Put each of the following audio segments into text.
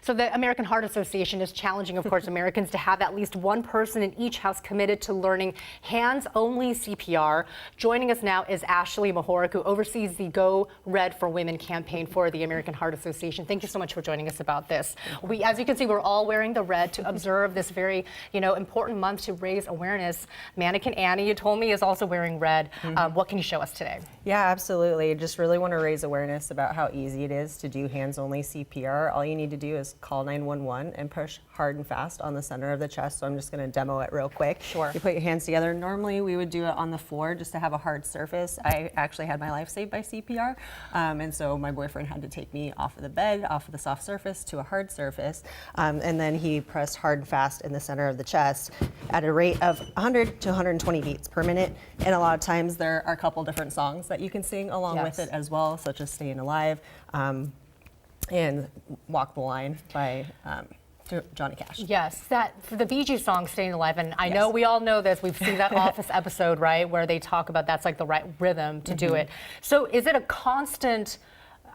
So the American Heart Association is challenging, of course, Americans to have at least one person in each house committed to learning hands-only CPR. Joining us now is Ashley Mahorek, who oversees the Go Red for Women campaign for the American Heart Association. Thank you so much for joining us about this. As you can see, we're all wearing the red to observe this very, important month to raise awareness. Mannequin Annie, you told me, is also wearing red. What can you show us today? Yeah, absolutely. Just really want to raise awareness about how easy it is to do hands-only CPR. All you need to do is call 911 and push hard and fast on the center of the chest. So I'm just going to demo it real quick. Sure. You put your hands together. Normally we would do it on the floor just to have a hard surface. I actually had my life saved by CPR. And so my boyfriend had to take me off of the bed, off of the soft surface to a hard surface. And then he pressed hard and fast in the center of the chest at a rate of 100 to 120 beats per minute. And a lot of times there are a couple different songs that you can sing along with it as well, such as Staying Alive. And Walk the Line by Johnny Cash. Yes, for the Bee Gees song Staying Alive, and I know we all know this, we've seen that Office episode, right, where they talk about that's like the right rhythm to do it. So is it a constant,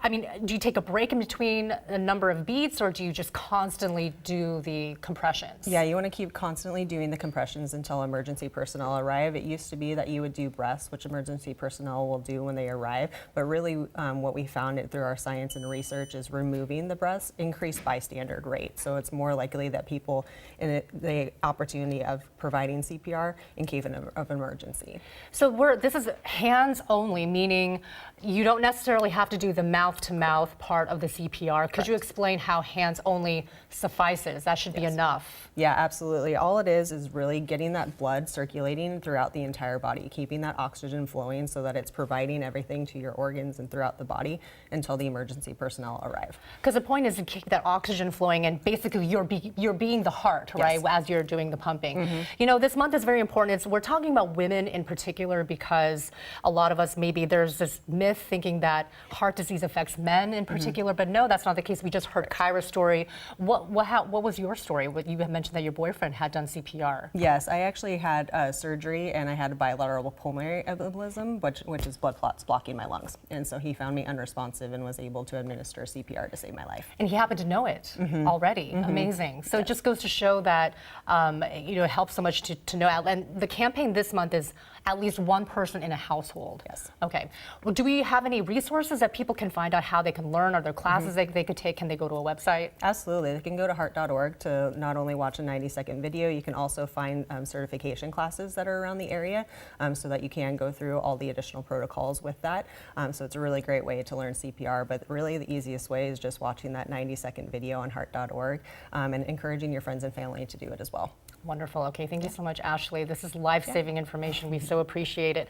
do you take a break in between a number of beats, or do you just constantly do the compressions? Yeah, you want to keep constantly doing the compressions until emergency personnel arrive. It used to be that you would do breaths, which emergency personnel will do when they arrive, but really what we found through our science and research is removing the breaths increased bystander rate. So it's more likely that people in the opportunity of providing CPR in case of emergency. So this is hands only, meaning you don't necessarily have to do the mouth-to-mouth part of the CPR. Could you explain how hands only suffices? That should be enough. Yeah, absolutely. All it is really getting that blood circulating throughout the entire body, keeping that oxygen flowing so that it's providing everything to your organs and throughout the body until the emergency personnel arrive. Because the point is to keep that oxygen flowing, and basically you're being the heart, right, as you're doing the pumping. This month is very important. We're talking about women in particular because a lot of us, maybe there's this myth thinking that heart disease affects men in particular, but no, that's not the case. We just heard Kyra's story. What was your story? You had mentioned that your boyfriend had done CPR. Yes, I actually had surgery and I had a bilateral pulmonary embolism, which is blood clots blocking my lungs. And so he found me unresponsive and was able to administer CPR to save my life. And he happened to know it already. Amazing. So it just goes to show that it helps so much to know. And the campaign this month is at least one person in a household. Yes. Okay. Well, do we have any resources that people can find out how they can learn? Are there classes they could take? Can they go to a website? Absolutely. They can go to heart.org to not only watch a 90-second video, you can also find certification classes that are around the area so that you can go through all the additional protocols with that. So it's a really great way to learn CPR, but really the easiest way is just watching that 90-second video on heart.org and encouraging your friends and family to do it as well. Wonderful. Okay, thank you so much, Ashley. This is life-saving information. We so appreciate it.